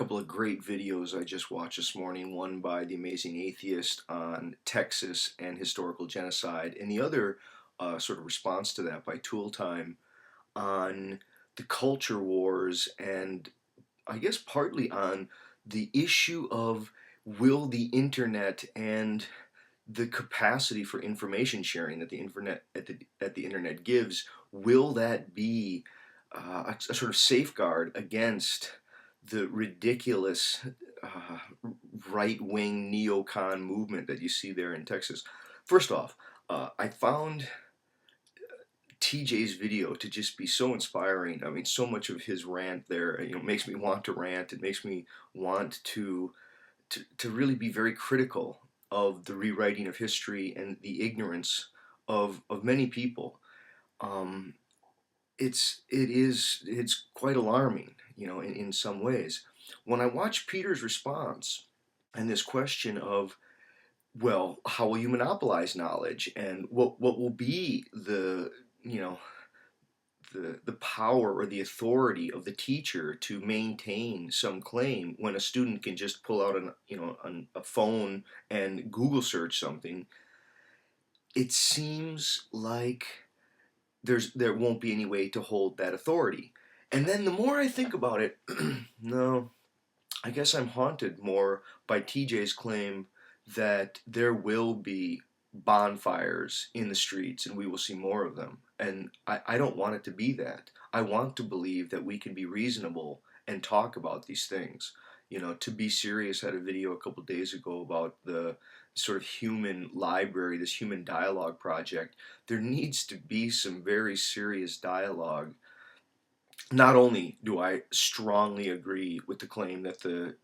couple of great videos I just watched this morning. One by The Amazing Atheist on Texas and historical genocide, and the other sort of response to that by Tool Time on the culture wars, and I guess partly on the issue of will the internet and the capacity for information sharing that the internet gives, will that be a sort of safeguard against the ridiculous uh, right-wing neocon movement that you see there in Texas? First off, I found TJ's video to just be so inspiring. I mean, so much of his rant there, makes me want to rant. It makes me want to really be very critical of the rewriting of history and the ignorance of many people. Um, it's quite alarming, in some ways. When I watch Peter's response and this question of, well, how will you monopolize knowledge, and what will be you know the power or the authority of the teacher to maintain some claim when a student can just pull out a phone and Google search something. It seems like there won't be any way to hold that authority. And then the more I think about it, no, I guess I'm haunted more by TJ's claim that there will be bonfires in the streets and we will see more of them. And I don't want it to be that. I want to believe that we can be reasonable and talk about these things. To Be Serious had a video a couple days ago about the sort of human library, this human dialogue project. There needs to be some very serious dialogue. Not only do I strongly agree with the claim that the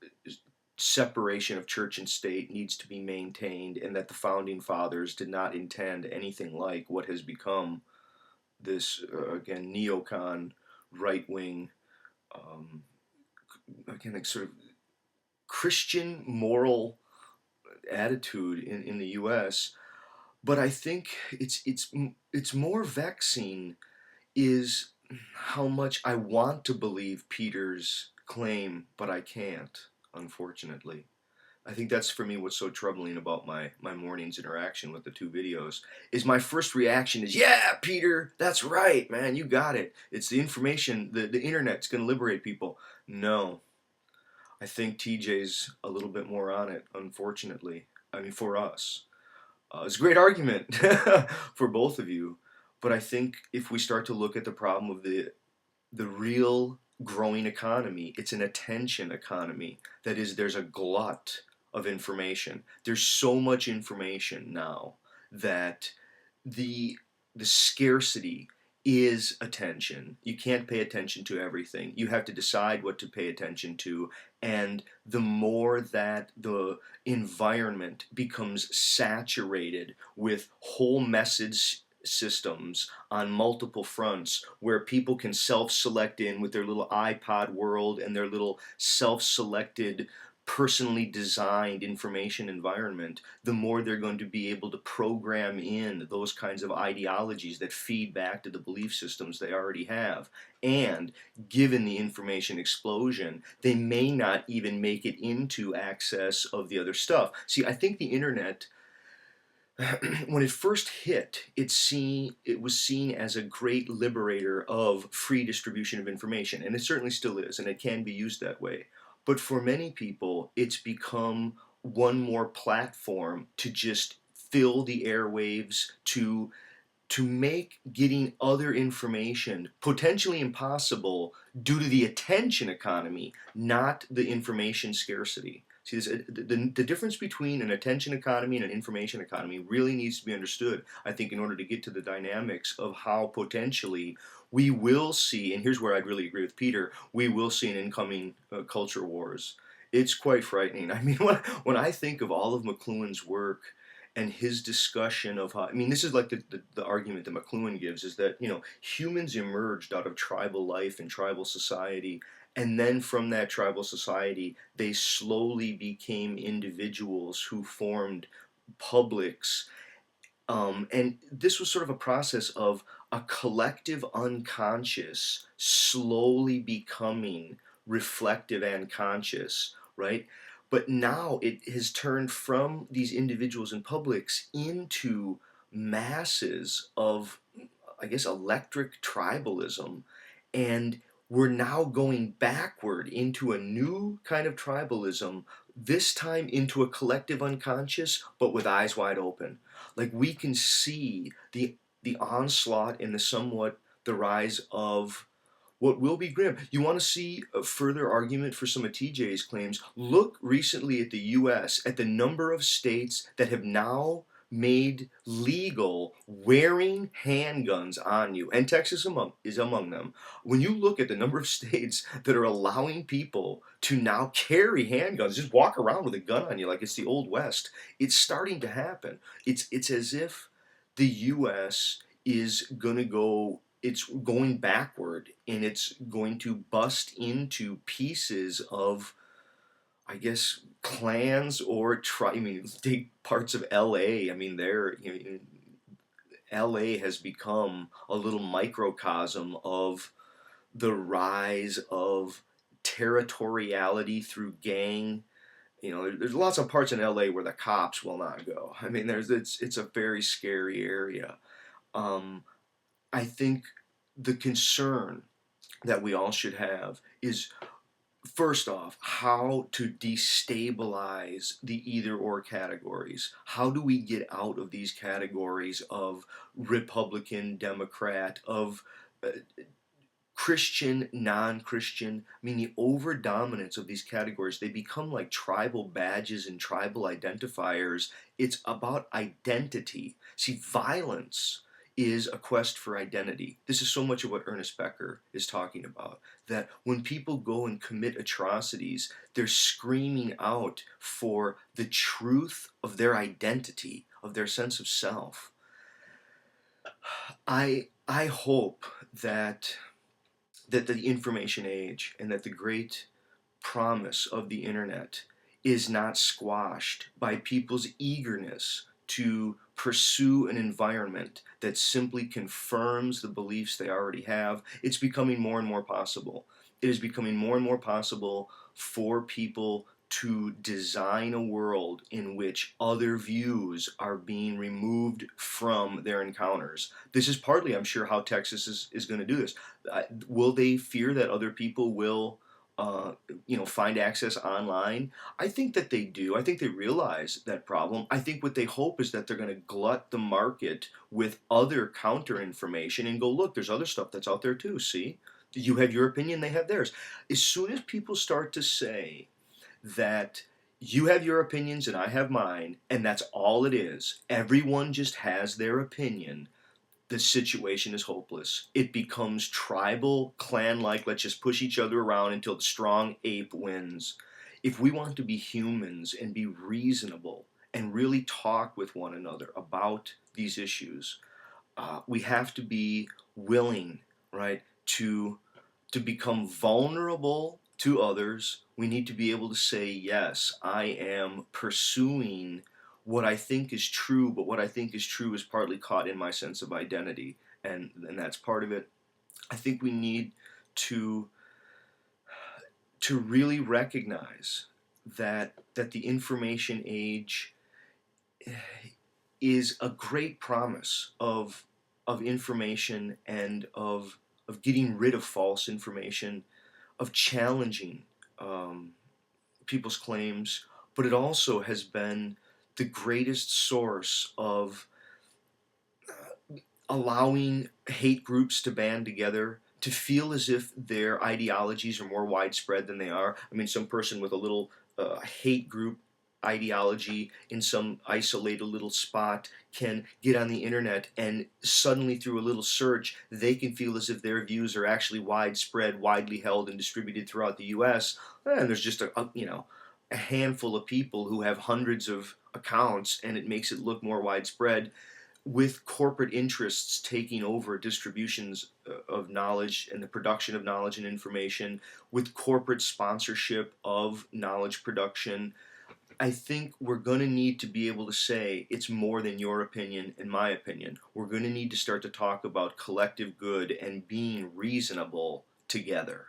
separation of church and state needs to be maintained and that the founding fathers did not intend anything like what has become this, again, neocon, right wing, um, again, like sort of Christian moral attitude in the U.S. But I think it's more vexing is how much I want to believe Peter's claim, but I can't, unfortunately. I think that's for me what's so troubling about my morning's interaction with the two videos is my first reaction is, yeah, Peter, that's right, man, you got it. It's the information, the internet's going to liberate people. No, I think TJ's a little bit more on it, unfortunately. I mean, for us. It's a great argument for both of you, but I think if we start to look at the problem of the real growing economy, it's an attention economy. That is, there's a glut of information. There's so much information now that the the scarcity is attention. You can't pay attention to everything. You have to decide what to pay attention to, and the more that the environment becomes saturated with whole message systems on multiple fronts where people can self-select in with their little iPod world and their little self-selected personally designed information environment, the more they're going to be able to program in those kinds of ideologies that feed back to the belief systems they already have. And given the information explosion, they may not even make it into access of the other stuff. See, I think the internet, when it first hit, it was seen as a great liberator of free distribution of information, and it certainly still is, and it can be used that way. But for many people, it's become one more platform to just fill the airwaves, to make getting other information potentially impossible due to the attention economy, not the information scarcity. See, the difference between an attention economy and an information economy really needs to be understood, I think, in order to get to the dynamics of how potentially we will see, and here's where I'd really agree with Peter, we will see an incoming culture wars. It's quite frightening. I mean, when I think of all of McLuhan's work and his discussion of how, I mean, this is like the argument that McLuhan gives is that, humans emerged out of tribal life and tribal society, and then from that tribal society, they slowly became individuals who formed publics. And this was sort of a process of a collective unconscious slowly becoming reflective and conscious, right? But now it has turned from these individuals and publics into masses of, I guess, electric tribalism. And we're now going backward into a new kind of tribalism, this time into a collective unconscious, but with eyes wide open. Like we can see the onslaught and the rise of what will be grim. You want to see a further argument for some of TJ's claims? Look recently at the US, at the number of states that have now made legal wearing handguns on you, and Texas is among them. When you look at the number of states that are allowing people to now carry handguns, just walk around with a gun on you like it's the old west, it's starting to happen. It's as if the US is going to go, it's going backward, and it's going to bust into pieces of, I guess, clans or I mean, take parts of LA. I mean, LA has become a little microcosm of the rise of territoriality through gang. You know, there's lots of parts in LA where the cops will not go. I mean, it's a very scary area. Um, I think the concern that we all should have is, first off, how to destabilize the either or categories. How do we get out of these categories of Republican, Democrat, of uh, Christian, non-Christian? I mean, the overdominance of these categories, they become like tribal badges and tribal identifiers. It's about identity. See, violence is a quest for identity. This is so much of what Ernest Becker is talking about. That when people go and commit atrocities, they're screaming out for the truth of their identity, of their sense of self. I hope that the information age and that the great promise of the internet is not squashed by people's eagerness to pursue an environment that simply confirms the beliefs they already have. It's becoming more and more possible. It is becoming more and more possible for people to design a world in which other views are being removed from their encounters. This is partly, I'm sure, how Texas is going to do this. Will they fear that other people will, find access online? I think that they do. I think they realize that problem. I think what they hope is that they're going to glut the market with other counter information and go, look, there's other stuff that's out there too. See, you have your opinion, they have theirs. As soon as people start to say that you have your opinions and I have mine, and that's all it is, everyone just has their opinion, the situation is hopeless. It becomes tribal, clan-like, let's just push each other around until the strong ape wins. If we want to be humans and be reasonable and really talk with one another about these issues, we have to be willing, right, to become vulnerable to others. We need to be able to say, yes, I am pursuing what I think is true, but what I think is true is partly caught in my sense of identity, and that's part of it. I think we need to really recognize that the information age is a great promise of information and of getting rid of false information, of challenging um, people's claims, but it also has been the greatest source of allowing hate groups to band together, to feel as if their ideologies are more widespread than they are. I mean, some person with a little hate group ideology in some isolated little spot can get on the internet, and suddenly through a little search they can feel as if their views are actually widespread, widely held and distributed throughout the US, and there's just a handful of people who have hundreds of accounts, and it makes it look more widespread, with corporate interests taking over distributions of knowledge and the production of knowledge and information, with corporate sponsorship of knowledge production. I think we're going to need to be able to say it's more than your opinion and my opinion. We're going to need to start to talk about collective good and being reasonable together.